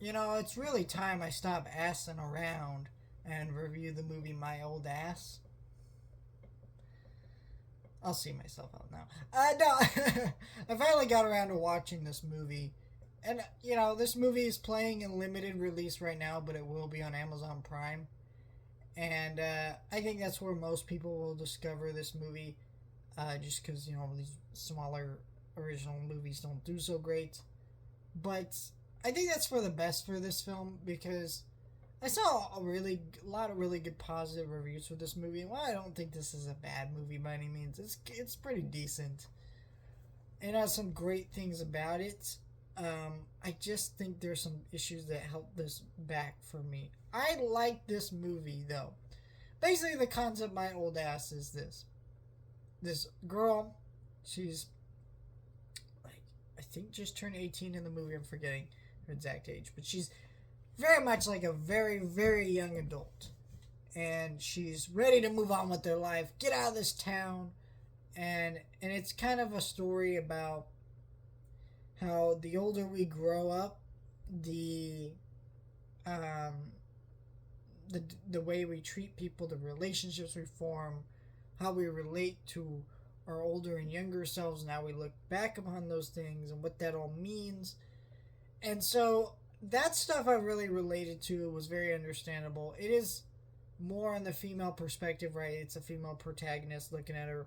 It's really time I stop assing around and review the movie My Old Ass. I'll see myself out now. No, I finally got around to watching this movie. And, this movie is playing in limited release right now, but it will be on Amazon Prime. And I think that's where most people will discover this movie, just because, these smaller original movies don't do so great. But I think that's for the best for this film because I saw a lot of really good positive reviews for this movie. And while I don't think this is a bad movie by any means, it's pretty decent. It has some great things about it. I just think there's some issues that help this back for me. I like this movie though. Basically, the concept of My Old Ass is this: this girl, she's like I think just turned 18 in the movie. I'm forgetting her exact age, but she's very much like a very, very young adult. And she's ready to move on with their life, get out of this town. And it's kind of a story about how the older we grow up, um, the way we treat people, the relationships we form, how we relate to our older and younger selves, and how we look back upon those things and what that all means. And so that stuff I really related to. Was very understandable. It is more on the female perspective, right? It's a female protagonist looking at her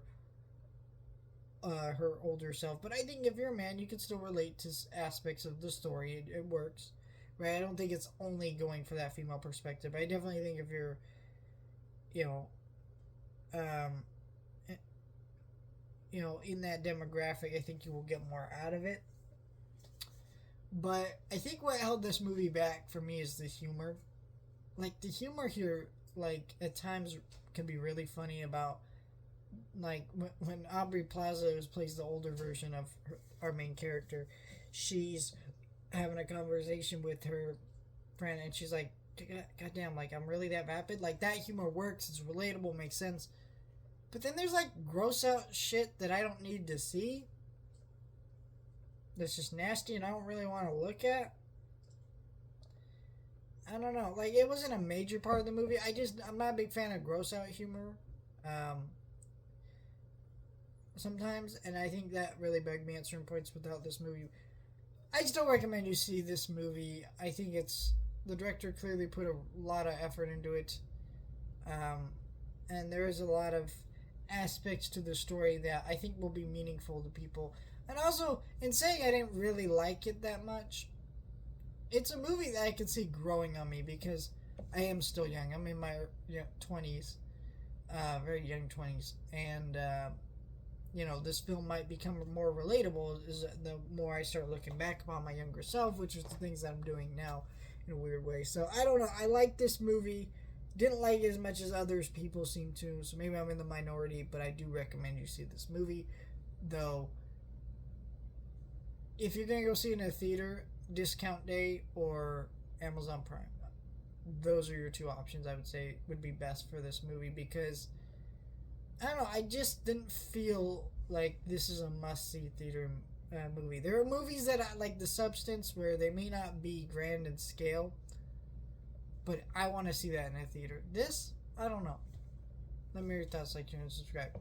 older self. But I think if you're a man, you can still relate to aspects of the story. It works, right? I don't think it's only going for that female perspective. I definitely think if you're, um, in that demographic, I think you will get more out of it. But I think what held this movie back for me is the humor. Like, the humor here, like, at times can be really funny about, like, when Aubrey Plaza plays the older version of our main character, she's having a conversation with her friend, and she's like, God damn, like, I'm really that vapid? Like, that humor works, it's relatable, makes sense. But then there's, like, gross out shit that I don't need to see. That's just nasty and I don't really want to look at. I don't know. Like, it wasn't a major part of the movie. I'm not a big fan of gross out humor. Sometimes, and I think that really bugged me at certain points without this movie. I still recommend you see this movie. I think the director clearly put a lot of effort into it. And there is a lot of aspects to the story that I think will be meaningful to people. And also, in saying I didn't really like it that much, it's a movie that I can see growing on me because I am still young. I'm in my 20s, very young 20s. And, this film might become more relatable the more I start looking back upon my younger self, which is the things that I'm doing now in a weird way. So, I don't know. I like this movie. Didn't like it as much as others people seem to, so maybe I'm in the minority, but I do recommend you see this movie. Though, if you're going to go see it in a theater, Discount Day or Amazon Prime. Those are your two options I would say would be best for this movie because, I don't know, I just didn't feel like this is a must-see theater movie. There are movies that I like The Substance where they may not be grand in scale, but I want to see that in a theater. This, I don't know. Let me know your thoughts, like, share, and subscribe.